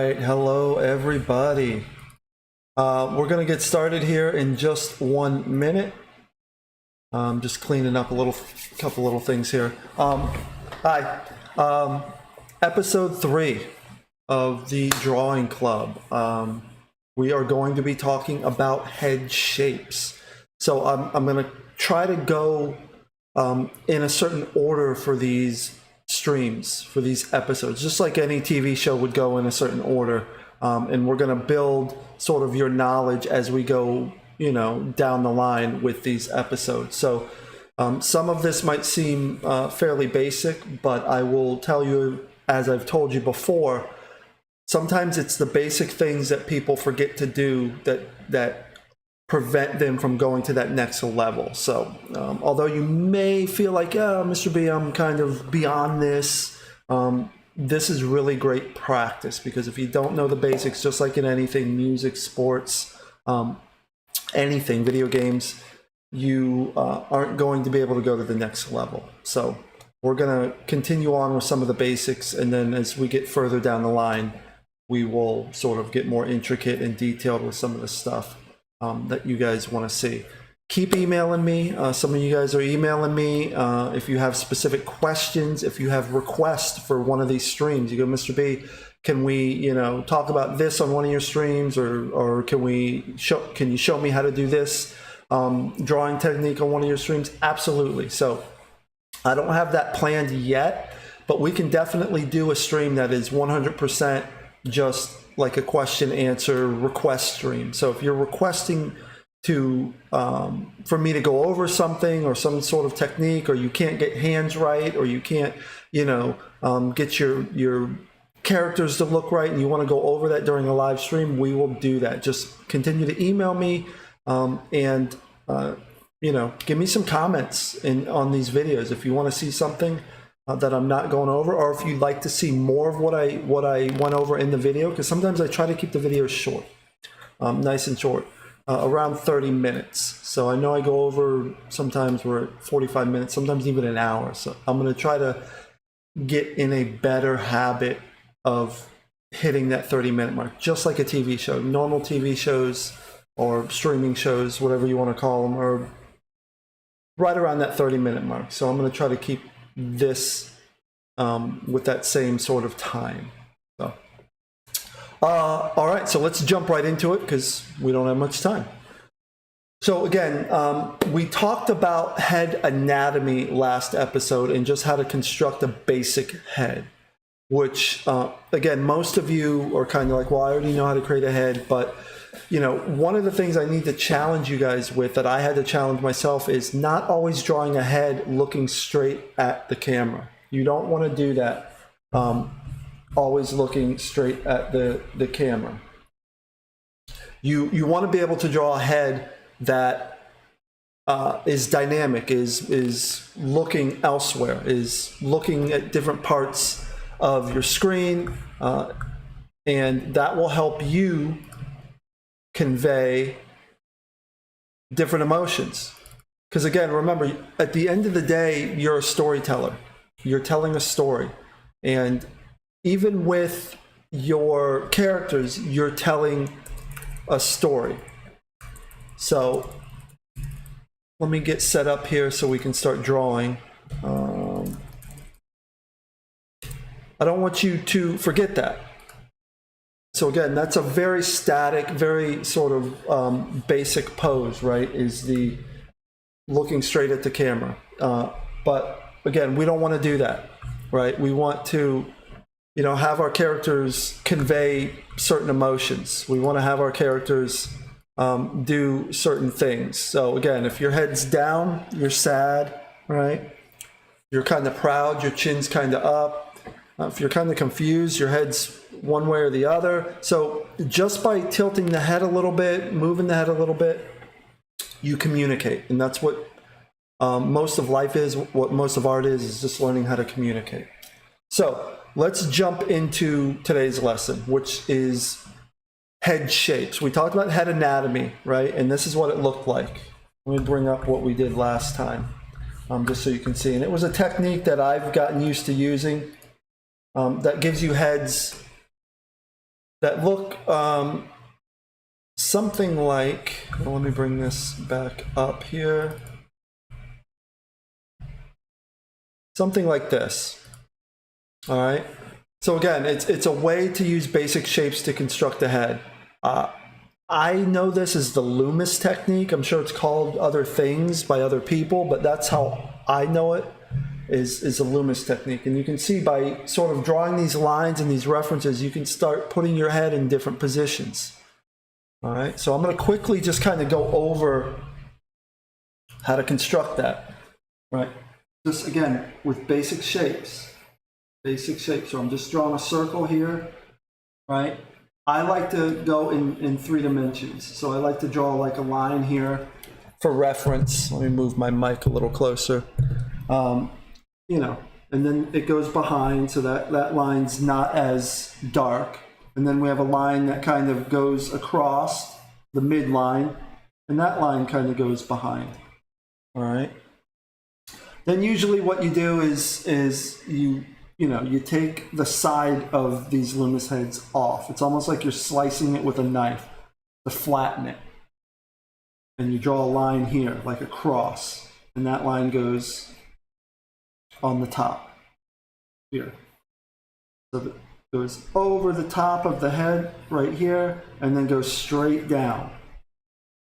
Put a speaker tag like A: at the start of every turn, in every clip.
A: right, hello everybody. We're gonna get started here in just 1 minute. Just cleaning up a couple little things here. Hi, episode 3 of the Drawing Club. We are going to be talking about head shapes. So I'm gonna try to go in a certain order for these streams, for these episodes, just like any TV show would go in a certain order. And we're going to build sort of your knowledge as we go, down the line with these episodes. So some of this might seem fairly basic, but I will tell you, as I've told you before, sometimes it's the basic things that people forget to do that prevent them from going to that next level. So although you may feel like, Mr. B, I'm kind of beyond this, this is really great practice, because if you don't know the basics, just like in anything, music, sports, anything, video games, you aren't going to be able to go to the next level. So we're going to continue on with some of the basics, and then as we get further down the line, we will sort of get more intricate and detailed with some of the stuff that you guys want to see. Keep emailing me. Some of you guys are emailing me. If you have specific questions, if you have requests for one of these streams, you go, Mr. B, can we, talk about this on one of your streams, or can you show me how to do this drawing technique on one of your streams? Absolutely. So I don't have that planned yet, but we can definitely do a stream that is 100% just like a question answer request stream. So if you're requesting to for me to go over something or some sort of technique, or you can't get hands right, or you can't get your characters to look right, and you want to go over that during a live stream, we will do that. Just continue to email me and give me some comments on these videos if you want to see something that I'm not going over, or if you'd like to see more of what I went over in the video, because sometimes I try to keep the videos short, nice and short, around 30 minutes. So I know I go over, sometimes we're at 45 minutes, sometimes even an hour. So I'm going to try to get in a better habit of hitting that 30-minute mark, just like a TV show. Normal TV shows or streaming shows, whatever you want to call them, are right around that 30-minute mark. So I'm going to try to keep this with that same sort of time. So all right, so let's jump right into it, because we don't have much time. So again, we talked about head anatomy last episode and just how to construct a basic head, which again, most of you are kind of like, well, I already know how to create a head. But one of the things I need to challenge you guys with, that I had to challenge myself, is not always drawing a head looking straight at the camera. You don't want to do that, always looking straight at the camera. You want to be able to draw a head that is dynamic, is looking elsewhere, is looking at different parts of your screen, and that will help you convey different emotions. Because again, remember, at the end of the day, you're a storyteller. You're telling a story, and even with your characters, you're telling a story. So let me get set up here so we can start drawing. I don't want you to forget that. So again, that's a very static, very sort of basic pose, right? Is the looking straight at the camera. But again, we don't want to do that, right? We want to, have our characters convey certain emotions. We want to have our characters do certain things. So again, if your head's down, you're sad, right? You're kind of proud, your chin's kind of up. If you're kind of confused, your head's one way or the other. So just by tilting the head a little bit, moving the head a little bit, you communicate. And that's what most of life is, what most of art is just learning how to communicate. So let's jump into today's lesson, which is head shapes. We talked about head anatomy, right? And this is what it looked like. Let me bring up what we did last time, just so you can see. And it was a technique that I've gotten used to using that gives you heads that look something like, well, let me bring this back up here. Something like this. All right. So again, it's a way to use basic shapes to construct a head. I know this is the Loomis technique. I'm sure it's called other things by other people, but that's how I know it, is a Loomis technique. And you can see by sort of drawing these lines and these references, you can start putting your head in different positions. All right, so I'm going to quickly just kind of go over how to construct that. Right, just again with basic shapes. Basic shapes. So I'm just drawing a circle here. Right, I like to go in 3 dimensions. So I like to draw like a line here for reference. Let me move my mic a little closer. You know, and then it goes behind, so that line's not as dark. And then we have a line that kind of goes across the midline, and that line kind of goes behind. All right. Then usually what you do is you take the side of these Loomis heads off. It's almost like you're slicing it with a knife to flatten it. And you draw a line here, like a cross, and that line goes on the top here. So that goes over the top of the head right here, and then goes straight down.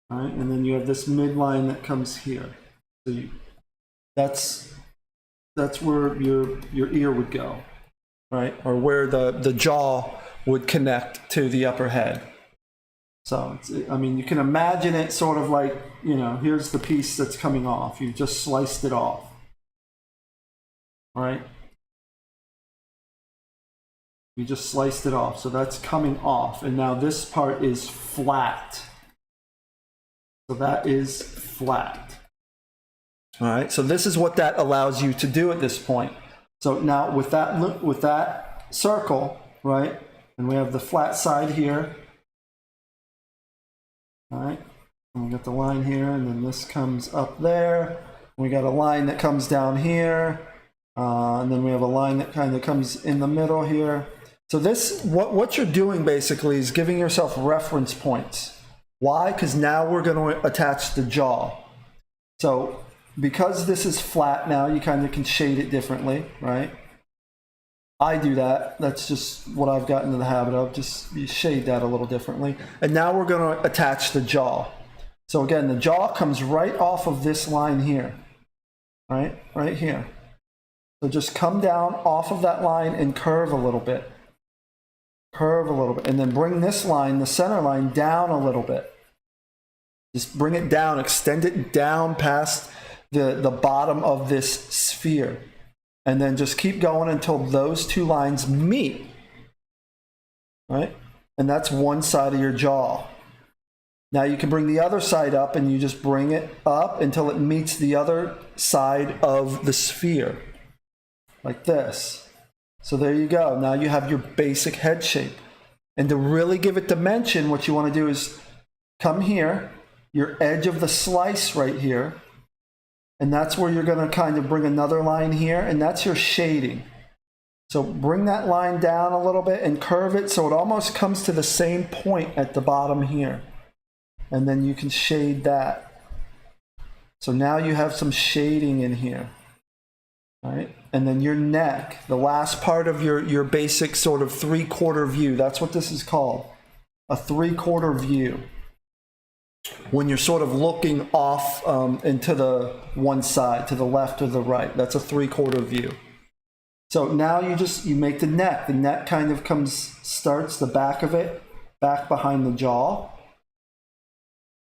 A: All right, and then you have this midline that comes here. So that's where your ear would go, right? Or where the jaw would connect to the upper head. So I mean, you can imagine it sort of like, here's the piece that's coming off. You just sliced it off. All right. You just sliced it off, so that's coming off, and now this part is flat. So that is flat. All right, so this is what that allows you to do at this point. So now with that circle, right, and we have the flat side here. All right, and we got the line here, and then this comes up there. We got a line that comes down here, and then we have a line that kind of comes in the middle here. So this, what you're doing basically is giving yourself reference points. Why? Because now we're going to attach the jaw. So because this is flat now, you kind of can shade it differently, right? I do that. That's just what I've gotten into the habit of. Just you shade that a little differently. And now we're going to attach the jaw. So again, the jaw comes right off of this line here, right? Right here. So just come down off of that line and curve a little bit. Curve a little bit, and then bring this line, the center line, down a little bit. Just bring it down, extend it down past the bottom of this sphere. And then just keep going until those 2 lines meet. Right? And that's one side of your jaw. Now you can bring the other side up, and you just bring it up until it meets the other side of the sphere. Like this. So there you go. Now you have your basic head shape. And to really give it dimension, what you want to do is come here, your edge of the slice right here, and that's where you're going to kind of bring another line here, and that's your shading. So bring that line down a little bit and curve it so it almost comes to the same point at the bottom here. And then you can shade that. So now you have some shading in here. All right, and then your neck, the last part of your basic sort of 3/4 view. That's what this is called, a 3/4 view. When you're sort of looking off into the one side, to the left or the right, that's a 3/4 view. So now you make the neck. The neck kind of starts the back of it, back behind the jaw.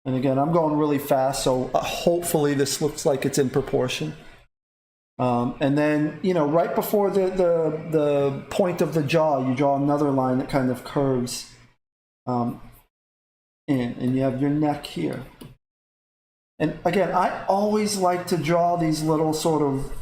A: And again, I'm going really fast, so hopefully this looks like it's in proportion. And then, right before the point of the jaw, you draw another line that kind of curves in, and you have your neck here. And again, I always like to draw these little sort of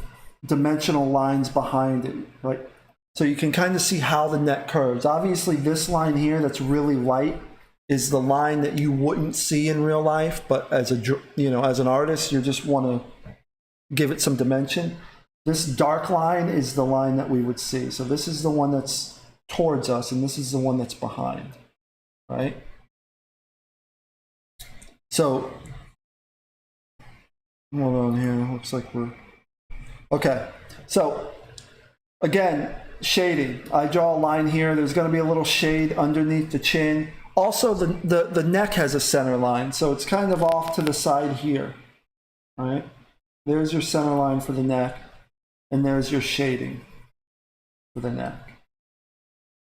A: dimensional lines behind it, right? So you can kind of see how the neck curves. Obviously, this line here that's really light is the line that you wouldn't see in real life, but as an artist, you just want to give it some dimension. This dark line is the line that we would see. So this is the one that's towards us, and this is the one that's behind, right? So, hold on here, looks like we're, okay. So, again, shading. I draw a line here, there's gonna be a little shade underneath the chin. Also, the neck has a center line, so it's kind of off to the side here, all right? There's your center line for the neck, and there's your shading for the neck.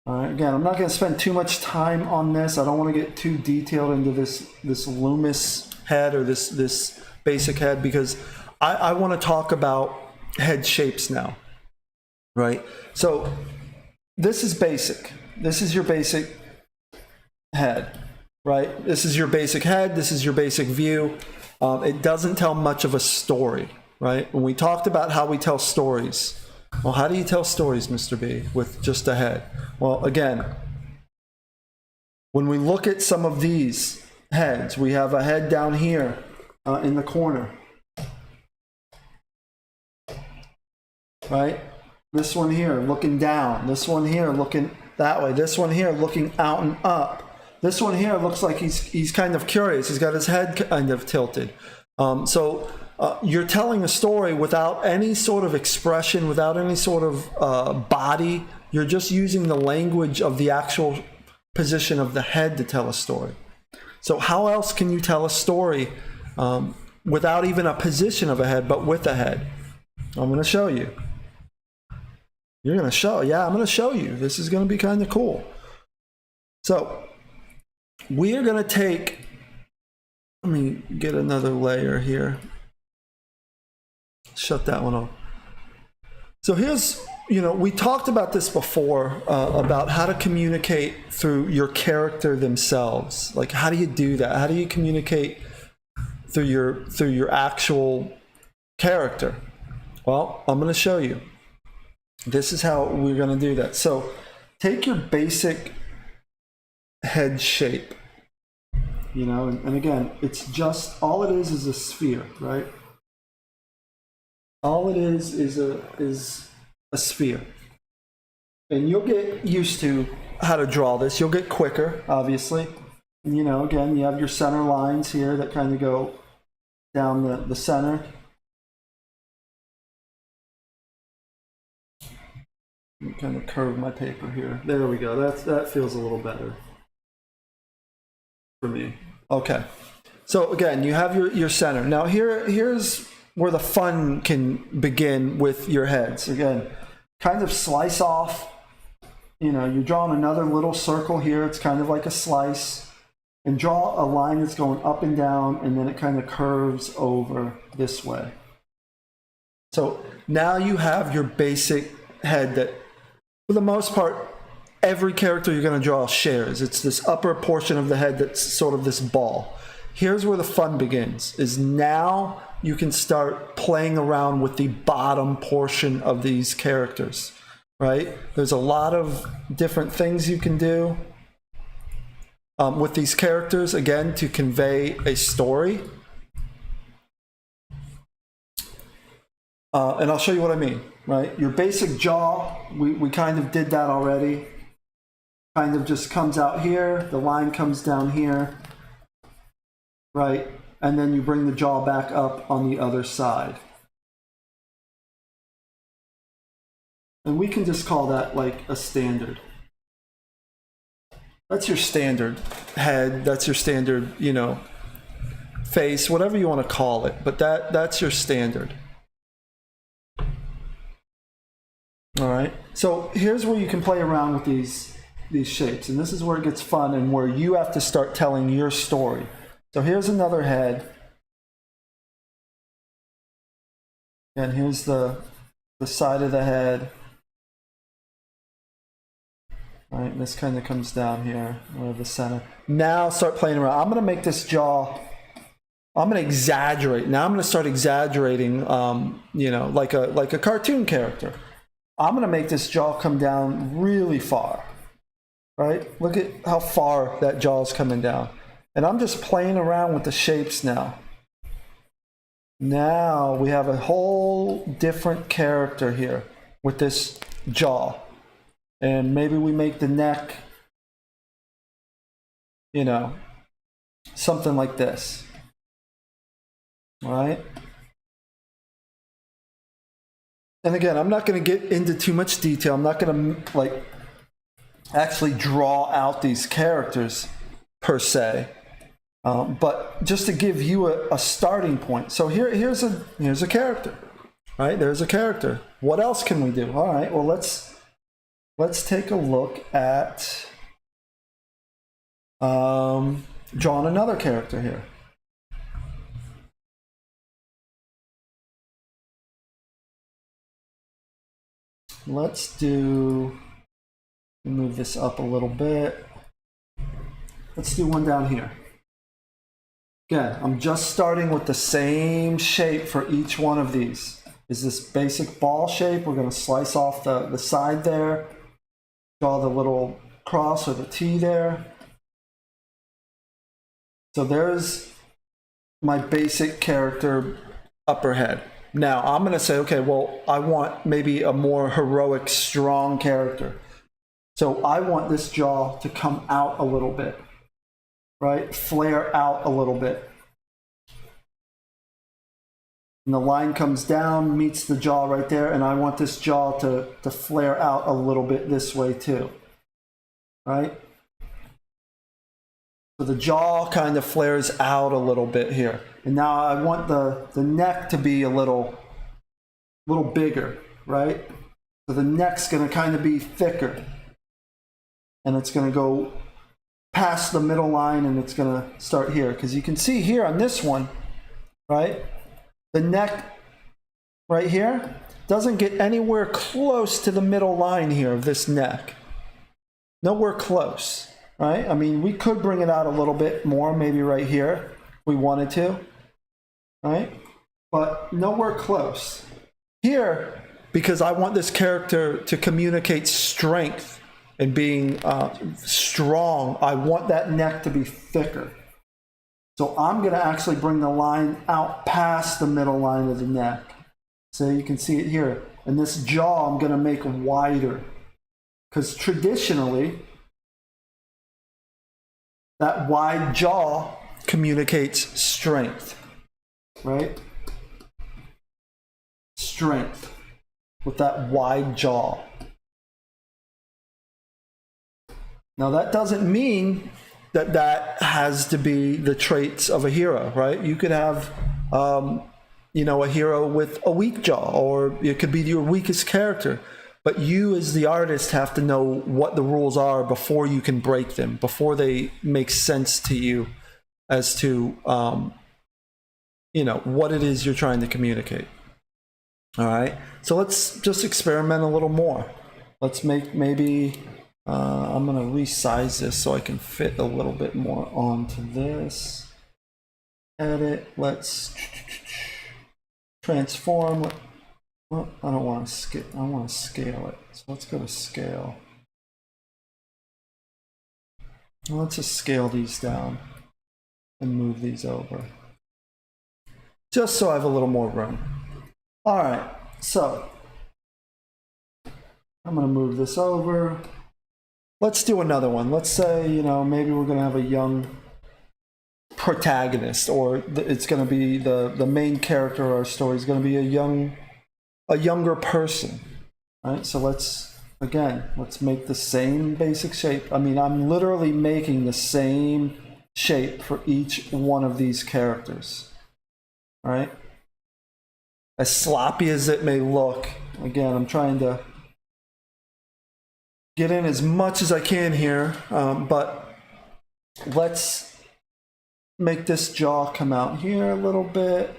A: All right, again, I'm not going to spend too much time on this. I don't want to get too detailed into this Loomis head or this basic head, because I want to talk about head shapes now, right? So this is basic. This is your basic head, right? This is your basic head. This is your basic view. It doesn't tell much of a story, right? When we talked about how we tell stories, well, how do you tell stories, Mr. B, with just a head? Well, again, when we look at some of these heads, we have a head down here in the corner, right? This one here looking down, this one here looking that way, this one here looking out and up. This one here looks like he's kind of curious. He's got his head kind of tilted. You're telling a story without any sort of expression, without any sort of body. You're just using the language of the actual position of the head to tell a story. So how else can you tell a story without even a position of a head, but with a head? I'm going to show you. You're going to show? Yeah, I'm going to show you. This is going to be kind of cool. So we are going to take, let me get another layer here. Shut that one off. So here's, we talked about this before, about how to communicate through your character themselves. Like, how do you do that? How do you communicate through your actual character? Well, I'm going to show you. This is how we're going to do that. So take your basic head shape, and again, it's just, all it is a sphere, right? All it is a sphere. And you'll get used to how to draw this. You'll get quicker, obviously. And, again, you have your center lines here that kind of go down the center. Kind of curve my paper here. There we go. That feels a little better for me. Okay. So again, you have your center. Now here's where the fun can begin with your heads. Again, kind of slice off. You're drawing another little circle here. It's kind of like a slice. And draw a line that's going up and down, and then it kind of curves over this way. So now you have your basic head that, for the most part, every character you're going to draw shares. It's this upper portion of the head that's sort of this ball. Here's where the fun begins, is now you can start playing around with the bottom portion of these characters, right? There's a lot of different things you can do with these characters, again, to convey a story. And I'll show you what I mean, right? Your basic jaw, we kind of did that already. Kind of just comes out here, the line comes down here, right? And then you bring the jaw back up on the other side. And we can just call that like a standard. That's your standard head, that's your standard, face, whatever you want to call it, but that's your standard. All right, so here's where you can play around with these shapes, and this is where it gets fun and where you have to start telling your story. So here's another head, and here's the side of the head. All right, this kind of comes down here, or the center. Now start playing around. I'm going to make this jaw, I'm going to exaggerate. Now I'm going to start exaggerating, like a cartoon character. I'm going to make this jaw come down really far, right? Look at how far that jaw is coming down. And I'm just playing around with the shapes now. Now we have a whole different character here with this jaw. And maybe we make the neck, you know, something like this. All right. And again, I'm not going to get into too much detail. I'm not going to like actually draw out these characters per se, but just to give you a starting point. So here's a character, right? There's a character. What else can we do? All right. Well, let's take a look at drawing another character here. Let's move this up a little bit. Let's do one down here. Again, I'm just starting with the same shape for each one of these. Is this basic ball shape? We're going to slice off the side there, draw the little cross or the T there. So there's my basic character upper head. Now I'm going to say, okay, well, I want maybe a more heroic, strong character. So I want this jaw to come out a little bit, right? Flare out a little bit. And the line comes down, meets the jaw right there, and I want this jaw to flare out a little bit this way too, right? So the jaw kind of flares out a little bit here. And now I want the neck to be a little bigger, right? So the neck's going to kind of be thicker. And it's going to go past the middle line and it's going to start here. Because you can see here on this one, right? The neck right here doesn't get anywhere close to the middle line here of this neck. Nowhere close, right? I mean, we could bring it out a little bit more, maybe right here, if we wanted to, right? But nowhere close. Here, because I want this character to communicate strength and being strong, I want that neck to be thicker. So I'm going to actually bring the line out past the middle line of the neck. So you can see it here. And this jaw I'm going to make wider. Because traditionally, that wide jaw communicates strength, right? Strength with that wide jaw. Now that doesn't mean that has to be the traits of a hero, right? You could have, you know, a hero with a weak jaw, or it could be your weakest character. But you as the artist have to know what the rules are before you can break them, before they make sense to you as to, you know, what it is you're trying to communicate. All right, so let's just experiment a little more. Let's make maybe, I'm gonna resize this so I can fit a little bit more onto this. Edit, let's transform. Well, I don't want to scale, I want to scale it. So let's go to scale. Let's just scale these down and move these over. Just so I have a little more room. All right, so I'm going to move this over. Let's do another one. Let's say, you know, maybe we're going to have a young protagonist, or it's going to be the main character of our story is going to be a younger person, right? So let's make the same basic shape. I mean, I'm literally making the same shape for each one of these characters, right? As sloppy as it may look, again, I'm trying to get in as much as I can here, but let's make this jaw come out here a little bit,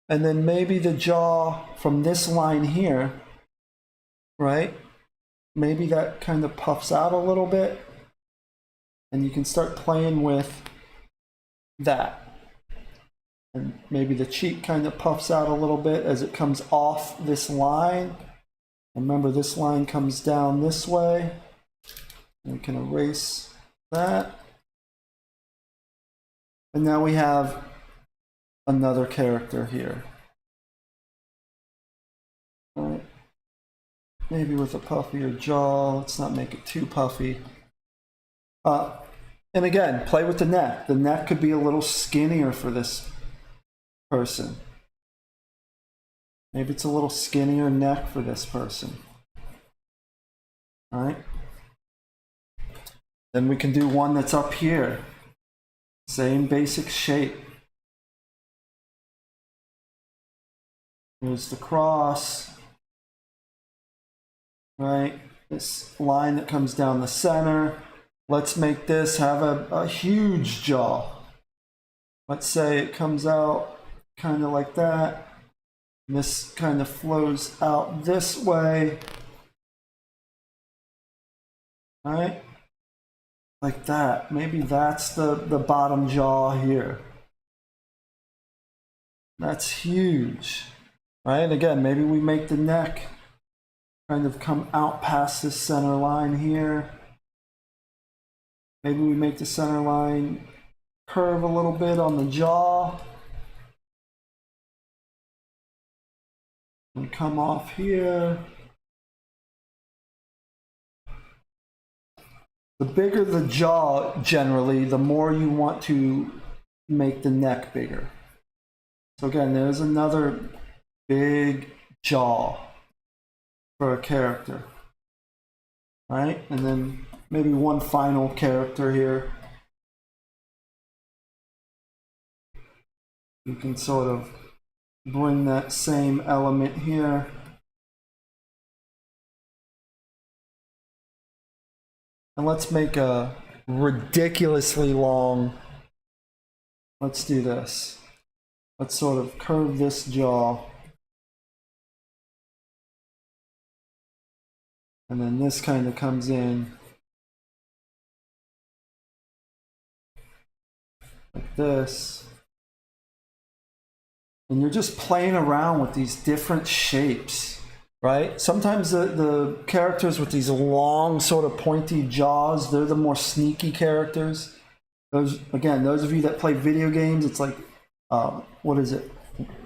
A: and then maybe the jaw from this line here, right? Maybe that kind of puffs out a little bit, and you can start playing with that. And maybe the cheek kind of puffs out a little bit as it comes off this line. Remember, this line comes down this way. We can erase that. And now we have another character here. All right. maybe with a puffier jaw. Let's not make it too puffy. And again, play with the neck. The neck could be a little skinnier for this person. Maybe it's a little skinnier neck for this person. All right. Then we can do one that's up here. Same basic shape. Here's the cross. Right? This line that comes down the center. Let's make this have a huge jaw. Let's say it comes out kind of like that. And this kind of flows out this way. All right? Like that. Maybe that's the bottom jaw here. That's huge. Right? And again, maybe we make the neck kind of come out past this center line here. Maybe we make the center line curve a little bit on the jaw. And come off here. The bigger the jaw, generally, the more you want to make the neck bigger. So again, there's another big jaw for a character. Right? And then maybe one final character here. You can sort of bring that same element here. And let's make a ridiculously long, let's do this. Let's sort of curve this jaw. And then this kind of comes in like this. And you're just playing around with these different shapes, right? Sometimes the characters with these long sort of pointy jaws, they're the more sneaky characters. Those, again, those of you that play video games, it's like, what is it?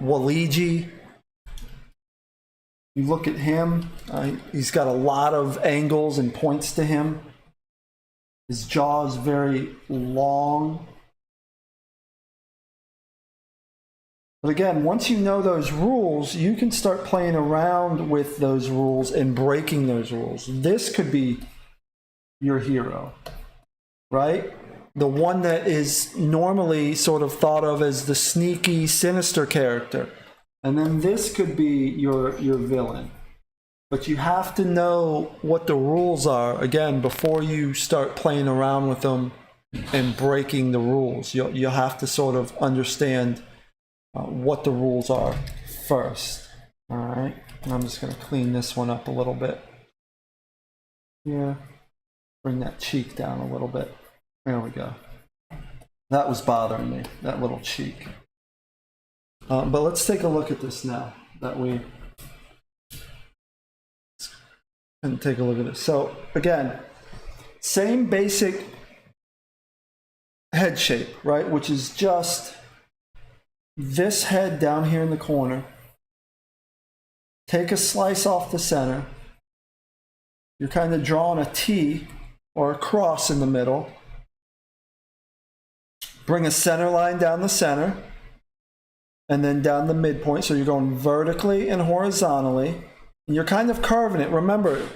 A: Waluigi. You look at him, he's got a lot of angles and points to him. His jaw is very long. But again, once you know those rules, you can start playing around with those rules and breaking those rules. This could be your hero, right? The one that is normally sort of thought of as the sneaky, sinister character. And then this could be your villain. But you have to know what the rules are, again, before you start playing around with them and breaking the rules. You'll have to sort of understand what the rules are first. All right, and I'm just going to clean this one up a little bit. Yeah, bring that cheek down a little bit. There we go. That was bothering me, that little cheek. But let's take a look at this now that we can take a look at it. So again, same basic head shape, right? Which is just this head down here in the corner. Take a slice off the center. You're kind of drawing a T or a cross in the middle. Bring a center line down the center and then down the midpoint. So you're going vertically and horizontally. And you're kind of curving it. Remember,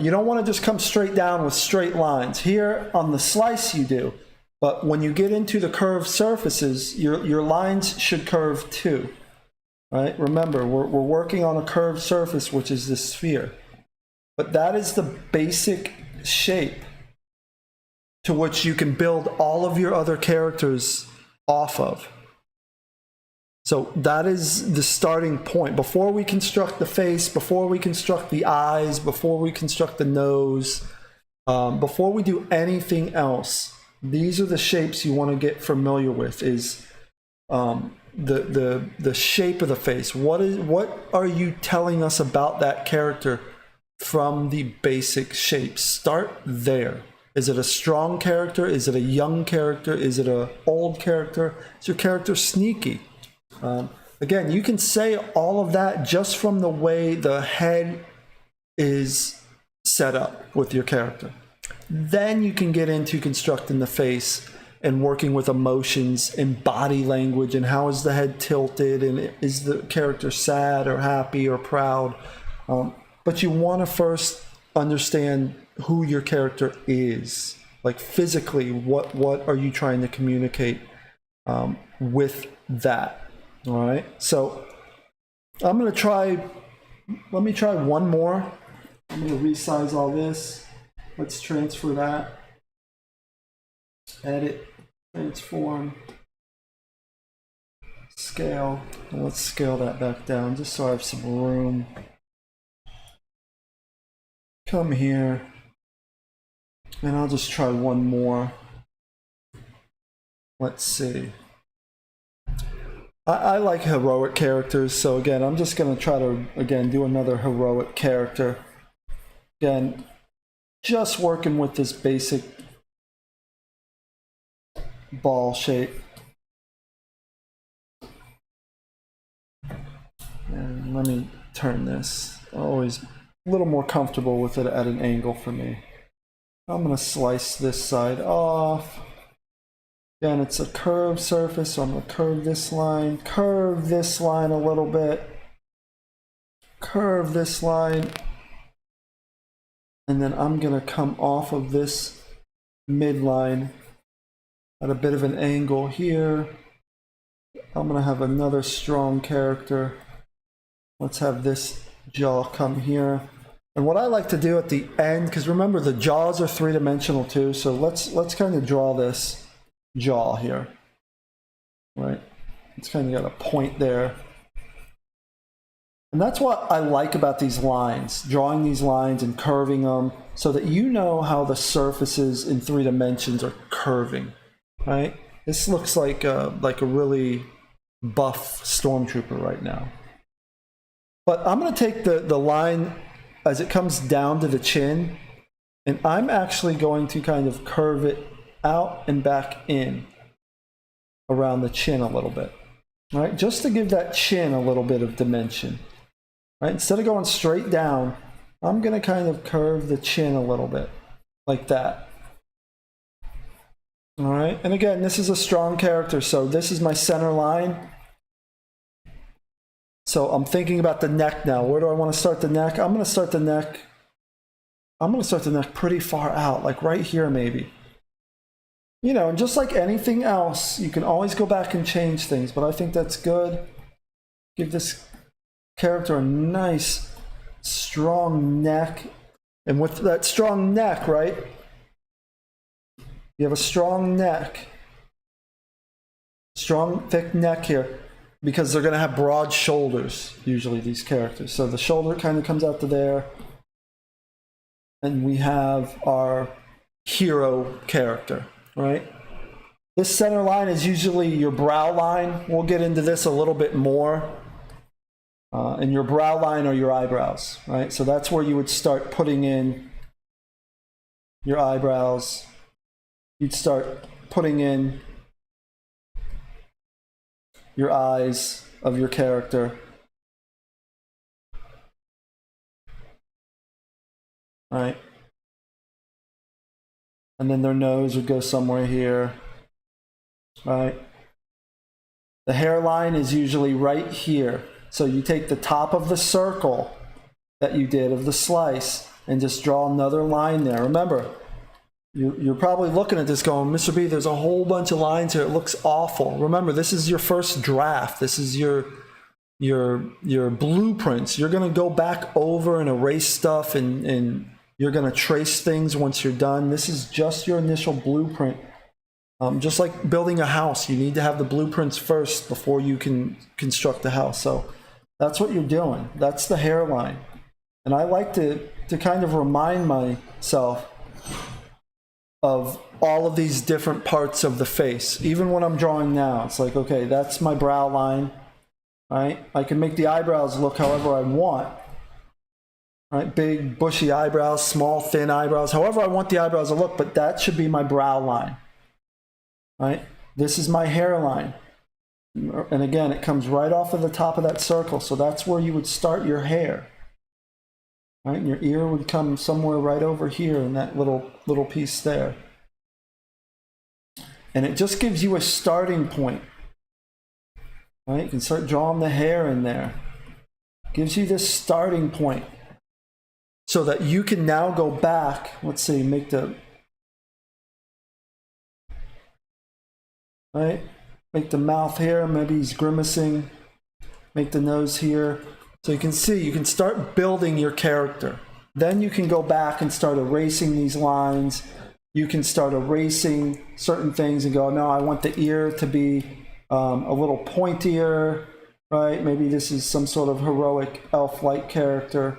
A: you don't want to just come straight down with straight lines. Here on the slice you do. But when you get into the curved surfaces, your lines should curve too. Right? Remember, we're working on a curved surface, which is this sphere. But that is the basic shape to which you can build all of your other characters off of. So that is the starting point. Before we construct the face, before we construct the eyes, before we construct the nose, before we do anything else, these are the shapes you want to get familiar with, is the shape of the face. What are you telling us about that character from the basic shapes? Start there. Is it a strong character? Is it a young character? Is it an old character? Is your character sneaky? Again, you can say all of that just from the way the head is set up with your character. Then you can get into constructing the face and working with emotions and body language and how is the head tilted and is the character sad or happy or proud. But you want to first understand who your character is. Like physically, what are you trying to communicate with that? All right. So I'm going to try, let me try one more. I'm going to resize all this. Let's transfer that. Edit, transform, scale. And let's scale that back down just so I have some room. Come here. And I'll just try one more. Let's see. I like heroic characters, so again, I'm just going to try to, again, do another heroic character. Again, just working with this basic ball shape. And let me turn this. Always a little more comfortable with it at an angle for me. I'm going to slice this side off. Again, it's a curved surface, so I'm going to curve this line a little bit, curve this line, and then I'm going to come off of this midline at a bit of an angle here. I'm going to have another strong character. Let's have this jaw come here. And what I like to do at the end, because remember the jaws are three-dimensional too, so let's kind of draw this jaw here, right? It's kind of got a point there. And that's what I like about these lines, drawing these lines and curving them so that you know how the surfaces in 3 dimensions are curving, right? This looks like a really buff stormtrooper right now. But I'm going to take the line as it comes down to the chin, and I'm actually going to kind of curve it out and back in around the chin a little bit, right? Just to give that chin a little bit of dimension, right? Instead of going straight down, I'm going to kind of curve the chin a little bit like that. All right. And again, this is a strong character, so this is my center line. So I'm thinking about the neck now. Where do I want to start the neck? I'm going to start the neck pretty far out, like right here maybe. You know, and just like anything else, you can always go back and change things, but I think that's good. Give this character a nice, strong neck. And with that strong neck, right? You have a strong neck. Strong, thick neck here. Because they're going to have broad shoulders, usually, these characters. So the shoulder kind of comes out to there. And we have our hero character. Right? This center line is usually your brow line. We'll get into this a little bit more. And your brow line are your eyebrows, right? So that's where you would start putting in your eyebrows. You'd start putting in your eyes of your character. Right? And then their nose would go somewhere here, right? The hairline is usually right here. So you take the top of the circle that you did of the slice and just draw another line there. Remember, you're probably looking at this going, Mr. B, there's a whole bunch of lines here. It looks awful. Remember, this is your first draft. This is your blueprints. You're going to go back over and erase stuff and you're going to trace things once you're done. This is just your initial blueprint. Just like building a house, you need to have the blueprints first before you can construct the house. So that's what you're doing. That's the hairline. And I like to kind of remind myself of all of these different parts of the face. Even when I'm drawing now, it's like, okay, that's my brow line, right? I can make the eyebrows look however I want. Right, big, bushy eyebrows, small, thin eyebrows, however I want the eyebrows to look, but that should be my brow line. Right? This is my hairline. And again, it comes right off of the top of that circle, so that's where you would start your hair. right? And your ear would come somewhere right over here in that little piece there. And it just gives you a starting point, right? You can start drawing the hair in there. Gives you this starting point so that you can now go back. Let's see, make the, right? Make the mouth here, maybe he's grimacing. Make the nose here. So you can see, you can start building your character. Then you can go back and start erasing these lines. You can start erasing certain things and go, no, I want the ear to be a little pointier, right? Maybe this is some sort of heroic elf-like character.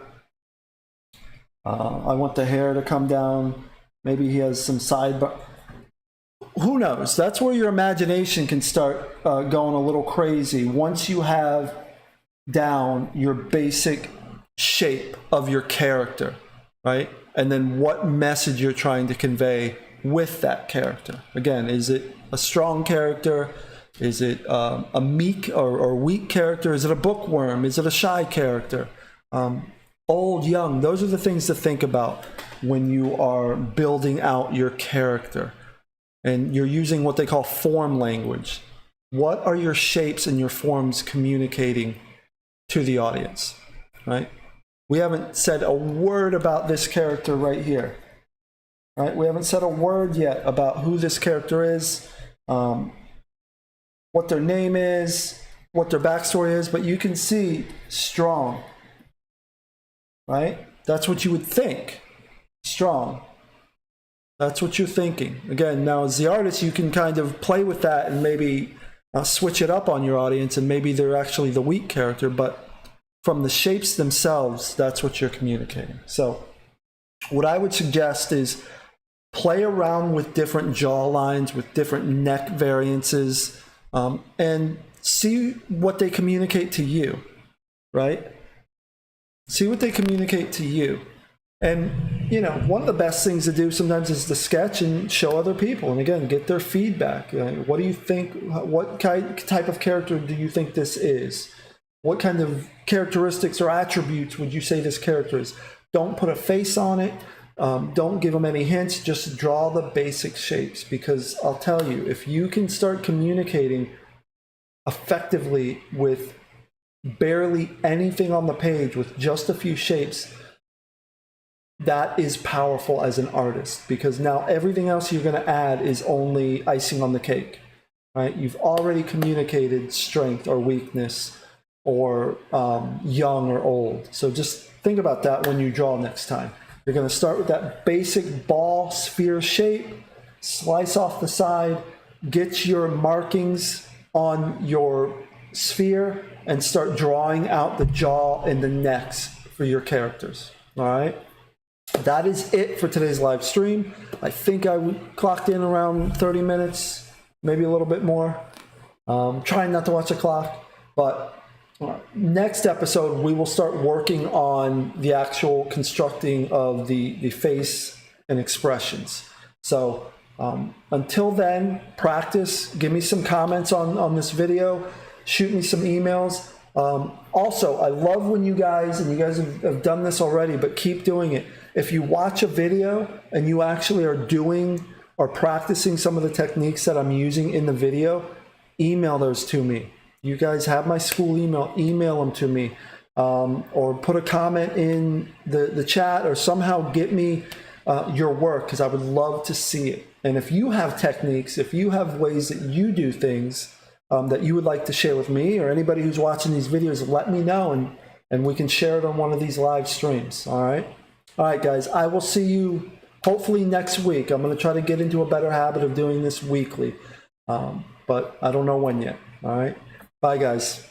A: I want the hair to come down. Maybe he has some sidebar. Who knows? That's where your imagination can start going a little crazy once you have down your basic shape of your character, right? And then what message you're trying to convey with that character. Again, is it a strong character? Is it a meek or weak character? Is it a bookworm? Is it a shy character? Old, young, those are the things to think about when you are building out your character. And you're using what they call form language. What are your shapes and your forms communicating to the audience, right? We haven't said a word about this character right here, right? We haven't said a word yet about who this character is, what their name is, what their backstory is, but you can see strong, right? That's what you would think, strong. That's what you're thinking. Again, now as the artist, you can kind of play with that and maybe switch it up on your audience, and maybe they're actually the weak character, but from the shapes themselves, that's what you're communicating. So what I would suggest is play around with different jaw lines, with different neck variances, and see what they communicate to you, right? See what they communicate to you. And, you know, one of the best things to do sometimes is to sketch and show other people. And again, get their feedback. What do you think? What type of character do you think this is? What kind of characteristics or attributes would you say this character is? Don't put a face on it. Don't give them any hints. Just draw the basic shapes. Because I'll tell you, if you can start communicating effectively with barely anything on the page, with just a few shapes, that is powerful as an artist, because now everything else you're going to add is only icing on the cake, right? You've already communicated strength or weakness or young or old. So just think about that when you draw next time. You're going to start with that basic ball sphere shape, slice off the side, get your markings on your sphere, and start drawing out the jaw and the necks for your characters, all right? That is it for today's live stream. I think I clocked in around 30 minutes, maybe a little bit more. Trying not to watch the clock, but next episode we will start working on the actual constructing of the face and expressions. So until then, practice. Give me some comments on this video. Shoot me some emails. Also, I love when you guys, and you guys have done this already, but keep doing it. If you watch a video and you actually are doing or practicing some of the techniques that I'm using in the video, email those to me. You guys have my school email them to me, or put a comment in the chat, or somehow get me your work, because I would love to see it. And if you have techniques, if you have ways that you do things that you would like to share with me or anybody who's watching these videos, let me know, and we can share it on one of these live streams. All right, guys, I will see you hopefully next week. I'm going to try to get into a better habit of doing this weekly, but I don't know when yet. All right, bye, guys.